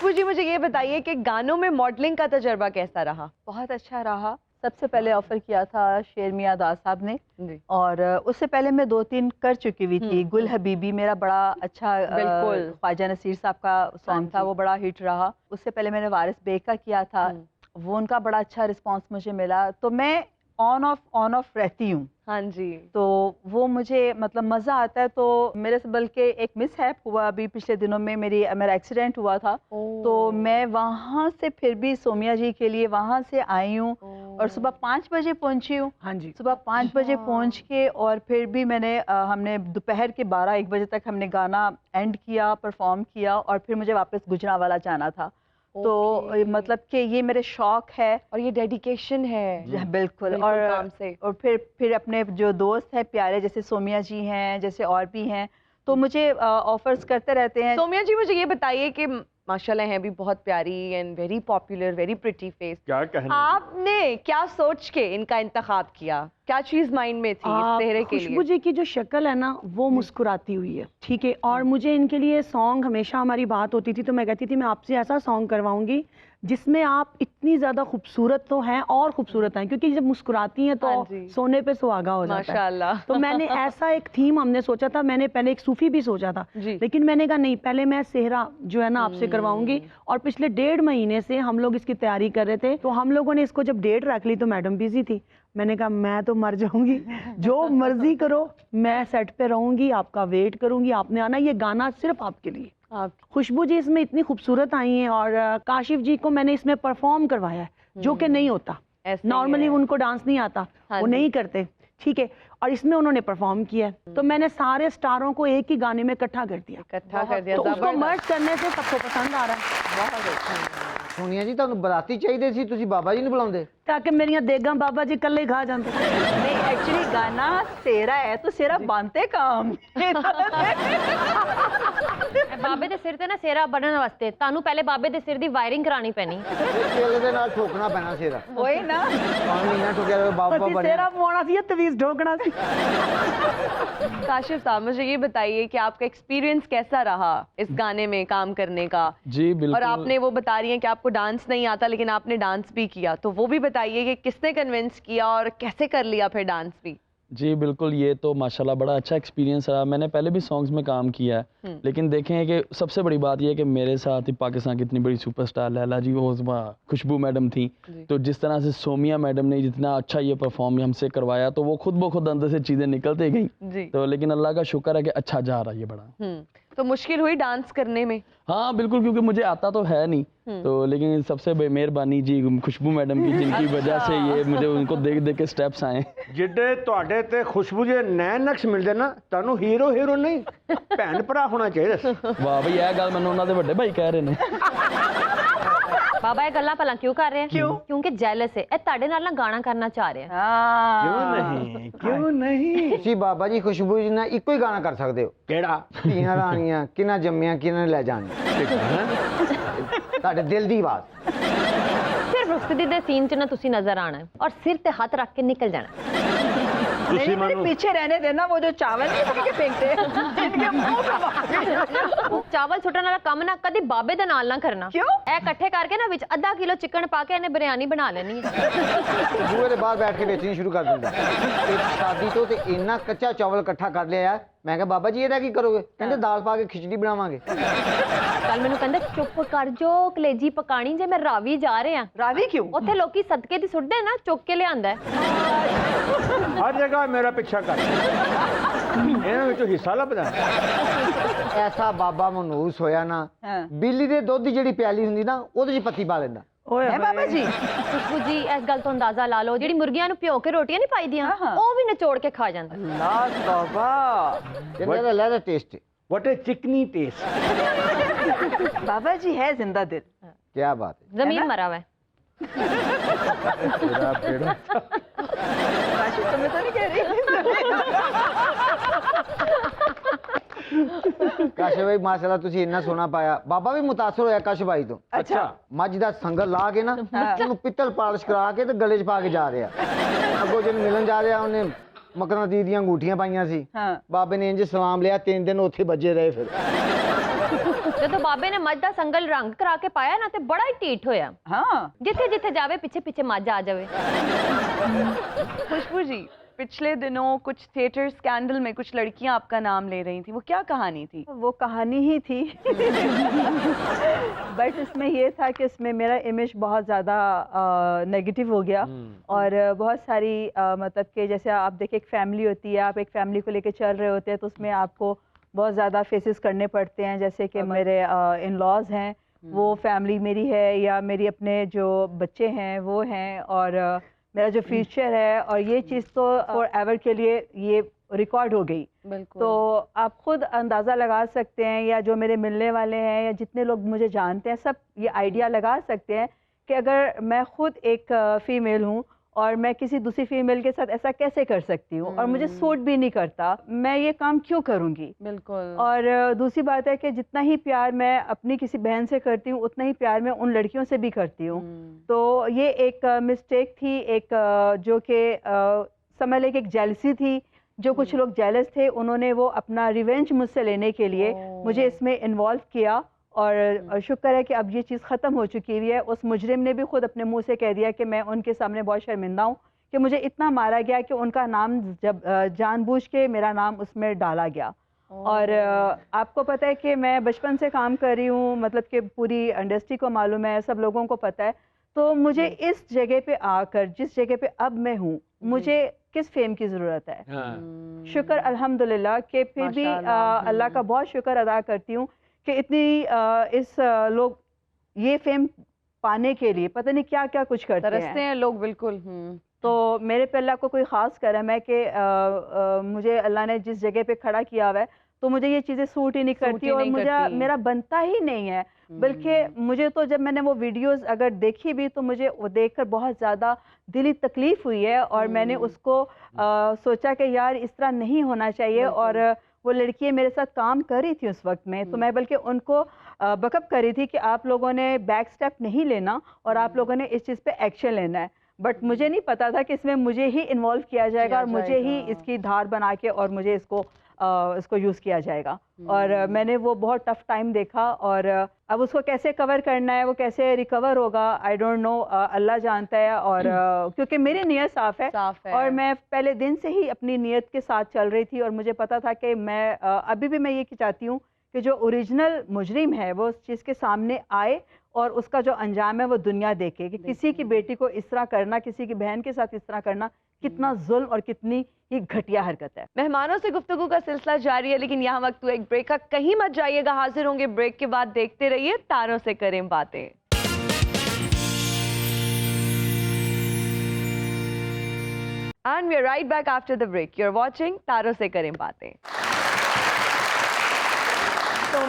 खुशबू जी मुझे ये बताइए कि गानों में मॉडलिंग का तजर्बा कैसा रहा? बहुत अच्छा रहा। सबसे पहले ऑफर किया था शेर मियां दास साहब ने और उससे पहले मैं 2-3 कर चुकी हुई थी। गुल हबीबी मेरा बड़ा अच्छा बिल्कुल ख्वाजा नसीर साहब का सॉन्ग था, वो बड़ा हिट रहा। उससे पहले मैंने वारिस बेग का किया था, वो उनका बड़ा अच्छा रिस्पांस मुझे मिला। तो मैं ऑन ऑफ रहती हूँ। हाँ जी। तो वो मुझे मतलब मज़ा आता है। तो मेरे से बल्कि एक मिसहैप हुआ अभी पिछले दिनों में, मेरा एक्सीडेंट हुआ था। तो मैं वहाँ से फिर भी सोमिया जी के लिए वहाँ से आई हूँ और सुबह 5 बजे पहुँची हूँ। हाँ जी। सुबह 5 बजे पहुँच के और फिर भी हमने दोपहर के 12-1 बजे तक हमने गाना एंड किया, परफॉर्म किया और फिर मुझे वापस गुजरांवाला जाना था। तो मतलब कि ये मेरे शौक है और ये डेडिकेशन है बिल्कुल। और काम से। और फिर अपने जो दोस्त हैं प्यारे, जैसे सोमिया जी हैं, जैसे और भी हैं, तो मुझे ऑफर्स करते रहते हैं। सोमिया जी मुझे ये बताइए कि माशाल्लाह हैं भी बहुत प्यारी and very popular, very pretty face. क्या कहना, आपने क्या सोच के इनका इंतखाब किया? क्या चीज माइंड में थी इस चेहरे के लिए? खुशबू जी की जो शक्ल है ना वो मुस्कुराती हुई है, ठीक है। और मुझे इनके लिए सॉन्ग, हमेशा हमारी बात होती थी तो मैं कहती थी मैं आपसे ऐसा सॉन्ग करवाऊंगी जिसमें आप इतनी ज्यादा खूबसूरत तो हैं और खूबसूरत हैं, क्योंकि जब मुस्कुराती हैं तो सोने पे सुहागा हो जाता है माशाल्लाह। तो मैंने ऐसा एक थीम हमने सोचा था। मैंने पहले एक सूफी भी सोचा था, लेकिन मैंने कहा नहीं, पहले मैं सेहरा जो है ना आपसे करवाऊंगी। और पिछले 1.5 महीने से हम लोग इसकी तैयारी कर रहे थे। तो हम लोगों ने इसको जब डेट रख ली तो मैडम बिजी थी। मैंने कहा मैं तो मर जाऊंगी, जो मर्जी करो, मैं सेट पे रहूंगी, आपका वेट करूंगी, आपने आना, ये गाना सिर्फ आपके लिए। खुशबू जी इसमें इतनी खूबसूरत आई हैं और काशिफ जी को मैंने इसमें परफॉर्म करवाया है, जो कि नहीं होता। नॉर्मली उनको डांस नहीं आता, वो नहीं करते, ठीक है। और इसमें उन्होंने परफॉर्म किया है। तो मैंने सारे स्टारों को एक ही गाने में इकट्ठा कर दिया। तो उसको मर्ज करने से सबको पसंद आ रहा है। बहुत अच्छा। सोनिया जी ਤੁਹਾਨੂੰ ਬਰਾਤੀ ਚਾਹੀਦੇ ਸੀ, ਤੁਸੀਂ ਬਾਬਾ ਜੀ ਨੂੰ ਬੁਲਾਉਂਦੇ ताकि मेरियां देगा बाबा जी कल ही खा जाते। नहीं, एक्चुअली गाना सेहरा है तो सेहरा बांधते काम बाबे दे सिर ते ना सेहरा बनने वास्ते तानू पहले बाबे दे सिर दी वायरिंग करानी पैनी। ਤੇਲ ਦੇ ਨਾਲ ਠੋਕਣਾ ਪੈਣਾ ਸਿਰ। वही ना, ਪਾਣੀ ਨਾ ਠੋਕਿਆ ਤਾਂ ਬਾਬਾ ਬਣਿਆ। सेहरा पवाना सी, तवीज ढोकना सी। काशिफ साहब मुझे ये बताइए कि आपका एक्सपीरियंस कैसा रहा इस गाने में काम करने का? जी बिल्कुल। और आपने वो बता रही हैं कि आपको डांस नहीं आता लेकिन आपने डांस भी किया, तो वो भी बताइए कि किसने कन्विंस किया और कैसे कर लिया फिर डांस भी? जी बिल्कुल, ये तो माशाल्लाह बड़ा अच्छा एक्सपीरियंस रहा। मैंने पहले भी सॉन्ग्स में काम किया है, लेकिन देखें कि सबसे बड़ी बात यह है कि मेरे साथ ही पाकिस्तान की इतनी बड़ी सुपरस्टार लैला जी, वो खुशबू मैडम थी। तो जिस तरह से सोमिया मैडम ने जितना अच्छा ये परफॉर्म हमसे करवाया, तो वो खुद ब खुद अंदर से चीज़ें निकलते गई। तो लेकिन अल्लाह का शुक्र है कि अच्छा जा रहा है ये बड़ा। तो मुश्किल हुई डांस करने में? हाँ बिल्कुल, क्योंकि मुझे आता तो है नहीं। तो लेकिन सबसे मेहरबानी जी खुशबू मैडम की, जिनकी वजह से ये मुझे उनको देख देख के स्टेप्स आए। जिड्डे ਤੁਹਾਡੇ ਤੇ खुशबू जे नैन नक्श मिलते ना, ਤੁਹਾਨੂੰ हीरो नहीं भैन भरा होना चाहिए। वाह बई, यह गल मैंने उन्होंने बड़े भाई कह रहे हैं। बाबा ये गल्लां भला क्यों कर रहे हैं? क्यों? क्योंकि जेलस है। ए ਤੁਹਾਡੇ ਨਾਲ ਨਾ गाना करना चाह रहे हैं। क्यों नहीं ਤੁਸੀਂ ਬਾਬਾ ਜੀ ਖੁਸ਼ਬੂ ਜੀ ਨਾਲ ਇੱਕੋ ਹੀ ਗਾਣਾ ਕਰ ਸਕਦੇ ਹੋ। ਕਿਹੜਾ? ਧੀਆਂ ਰਾਣੀਆਂ ਕਿਨਾਂ ਜੰਮੀਆਂ ਕਿਨਾਂ ਲੈ ਜਾਣੀਆਂ। ਤੁਹਾਡੇ ਦਿਲ ਦੀ ਆਵਾਜ਼। सिर्फ रुखसती दे सीन च ना तुसी नजर आना है और सिर ते हाथ रख के निकल जाना। नहीं, मेरे पीछे रहने देना, वो जो चावल नहीं के फेंकते हैं इनके मुंह पे। चावल सुटन वाला काम ना कदी बाबे दे नाल ना करना। क्यों? ए इकट्ठे करके ना विच आधा किलो चिकन पा के इन्हें बिरयानी बना लेनी है। ਬੂਹੇ ਦੇ ਬਾਹਰ ਬੈਠ ਕੇ ਵੇਚਣੀ ਸ਼ੁਰੂ ਕਰ ਦਿੰਦਾ। ਤੇ ਸ਼ਾਦੀ ਤੋਂ ਤੇ ਇੰਨਾ ਕੱਚਾ ਚਾਵਲ ਇਕੱਠਾ ਕਰ ਲਿਆ। ਮੈਂ ਕਿਹਾ ਬਾਬਾ ਜੀ ਇਹਦਾ ਕੀ ਕਰੋਗੇ? ਕਹਿੰਦੇ ਦਾਲ ਪਾ ਕੇ ਖਿਚੜੀ ਬਣਾਵਾਂਗੇ। कल मैनू कहंदा चुप कर जो कलेजी पकानी जे मैं रावी जा रहे हैं। रावी क्यों? उत्थे लोकी सदके दी सुटदे ना, चुक के लियांदा है। हर जगह मेरा पीछा कर, ਇਹਨਾਂ ਵਿੱਚੋਂ ਹਿੱਸਾ ਲੱਭਦਾ। ਐਸਾ ਬਾਬਾ ਮਨਹੂਸ ਹੋਇਆ ਨਾ, ਬਿੱਲੀ ਦੇ ਦੁੱਧ ਦੀ ਜਿਹੜੀ ਪਿਆਲੀ ਹੁੰਦੀ ਨਾ, ਉਹਦੇ 'ਚ ਪੱਤੀ ਪਾ ਲੈਂਦਾ। है बाबा जी? खुशबू जी इस गल तो अंदाजा ला लो, जेडी मुर्गियां नु प्यो के रोटियां नहीं पाई दियां, ओ भी निचोड़ के खा जांदा। अल्लाह बाबा, ਕਹਿੰਦਾ ਦਾ ਲੈਦਾ ਟੇਸਟ। व्हाट ए चिकनी टेस्ट। बाबा जी है जिंदा दिल। क्या बात है। जमीन मरा हुआ है। तुम्हें तो नहीं कह रही। ਕਾਸ਼ੇ ਭਾਈ ਮਾਸ਼ਾਅੱਲਾ ਤੁਸੀਂ ਇੰਨਾ ਸੋਹਣਾ ਪਾਇਆ। ਬਾਬਾ ਵੀ ਮੁਤਾਸਰ ਹੋਇਆ ਕਾਸ਼ੇ ਭਾਈ ਤੋਂ। अच्छा, ਮੱਝ ਦਾ ਸੰਗਲ ਲਾ ਕੇ ਨਾ ਉਹਨੂੰ ਪਿੱਤਲ ਪਾਲਿਸ਼ ਕਰਾ ਕੇ ਤੇ ਗਲੇ 'ਚ ਪਾ ਕੇ ਜਾ ਰਿਹਾ। ਅੱਗੋਂ ਜਿਹਨੂੰ ਮਿਲਣ ਜਾ ਰਿਹਾ ਉਹਨੇ ਮਕਰਾਂ ਦੀ ਦੀਆਂ ਅੰਗੂਠੀਆਂ ਪਾਈਆਂ ਸੀ। ਬਾਬੇ ਨੇ ਇੰਜ ਸਲਾਮ ਲਿਆ, 3 ਦਿਨ ਉੱਥੇ ਵੱਜੇ ਰਹੇ ਫਿਰ। ਜਦੋਂ ਬਾਬੇ ਨੇ ਮੱਝ ਦਾ ਸੰਗਲ ਰੰਗ ਕਰਾ ਕੇ ਪਾਇਆ ਨਾ ਤੇ ਬੜਾ ਹੀ ਢੀਠ ਹੋਇਆ। हाँ ਜਿੱਥੇ ਜਿੱਥੇ ਜਾਵੇ ਪਿੱਛੇ ਪਿੱਛੇ ਮੱਝ ਆ ਜਾਵੇ। खुशबू जी, पिछले दिनों कुछ थिएटर स्कैंडल में कुछ लड़कियां आपका नाम ले रही थी, वो क्या कहानी थी? वो कहानी ही थी। बट इसमें ये था कि इसमें मेरा इमेज बहुत ज़्यादा नेगेटिव हो गया और बहुत सारी मतलब कि जैसे आप देखिए एक फैमिली होती है, आप एक फैमिली को लेके चल रहे होते हैं तो उसमें आपको बहुत ज़्यादा फेसेस करने पड़ते हैं। जैसे कि मेरे इन लॉज हैं, वो फैमिली मेरी है, या मेरी अपने जो बच्चे हैं वो हैं, और मेरा जो फ्यूचर है, और ये चीज़ तो फॉर एवर के लिए ये रिकॉर्ड हो गई। बिल्कुल। तो आप खुद अंदाज़ा लगा सकते हैं, या जो मेरे मिलने वाले हैं या जितने लोग मुझे जानते हैं सब ये आइडिया लगा सकते हैं कि अगर मैं खुद एक फ़ीमेल हूँ और मैं किसी दूसरी फीमेल के साथ ऐसा कैसे कर सकती हूँ, और मुझे सूट भी नहीं करता, मैं ये काम क्यों करूँगी। बिल्कुल। और दूसरी बात है कि जितना ही प्यार मैं अपनी किसी बहन से करती हूँ उतना ही प्यार मैं उन लड़कियों से भी करती हूँ। तो ये एक मिस्टेक थी, एक जो कि समझ लें कि एक जेलसी थी, जो कुछ लोग जेलस थे, उन्होंने वो अपना रिवेंज मुझसे लेने के लिए मुझे इसमें इन्वॉल्व किया। और शुक्र है कि अब ये चीज़ ख़त्म हो चुकी हुई है। उस मुजरिम ने भी खुद अपने मुंह से कह दिया कि मैं उनके सामने बहुत शर्मिंदा हूँ कि मुझे इतना मारा गया कि उनका नाम जब जानबूझ के मेरा नाम उसमें डाला गया। और आपको पता है कि मैं बचपन से काम कर रही हूँ, मतलब कि पूरी इंडस्ट्री को मालूम है, सब लोगों को पता है। तो मुझे इस जगह पे आकर, जिस जगह पे अब मैं हूँ, मुझे किस फेम की ज़रूरत है। शुक्र अल्हम्दुलिल्लाह कि फिर भी अल्लाह का बहुत शुक्र अदा करती हूँ कि इतनी लोग ये फेम पाने के लिए पता नहीं क्या क्या कुछ करते तरसते हैं लोग। बिल्कुल। तो मेरे पे अल्लाह को कोई ख़ास करम है कि मुझे अल्लाह ने जिस जगह पे खड़ा किया हुआ है, तो मुझे ये चीज़ें सूट ही नहीं करती और मुझे मेरा बनता ही नहीं है। बल्कि मुझे तो जब मैंने वो वीडियोस अगर देखी भी तो मुझे वो देखकर बहुत ज़्यादा दिली तकलीफ़ हुई है, और मैंने उसको सोचा कि यार इस तरह नहीं होना चाहिए। और वो लड़कियाँ मेरे साथ काम कर रही थी उस वक्त में, तो मैं बल्कि उनको बकअप कर रही थी कि आप लोगों ने बैक स्टेप नहीं लेना और आप लोगों ने इस चीज़ पे एक्शन लेना है। बट मुझे नहीं पता था कि इसमें मुझे ही इन्वॉल्व किया जाएगा और मुझे ही इसकी धार बना के और मुझे इसको यूज़ किया जाएगा। और मैंने वो बहुत टफ टाइम देखा, और अब उसको कैसे कवर करना है, वो कैसे रिकवर होगा, आई डोंट नो, अल्लाह जानता है। और क्योंकि मेरी नीयत साफ़ है और मैं पहले दिन से ही अपनी नीयत के साथ चल रही थी, और मुझे पता था कि मैं अभी भी मैं ये चाहती हूँ कि जो ओरिजिनल मुजरिम है वो उस चीज़ के सामने आए और उसका जो अंजाम है वो दुनिया देखे कि किसी की बेटी को इस तरह करना, किसी की बहन के साथ इस तरह करना कितना जुल्म और कितनी ही घटिया हरकत है। मेहमानों से गुफ्तगू का सिलसिला जारी है, लेकिन यहाँ वक्त हुआ एक ब्रेक का। कहीं मत जाइएगा, हाजिर होंगे ब्रेक के बाद। देखते रहिए तारों से करें बातें। And we are right back after the break. You're watching तारों से करें बातें।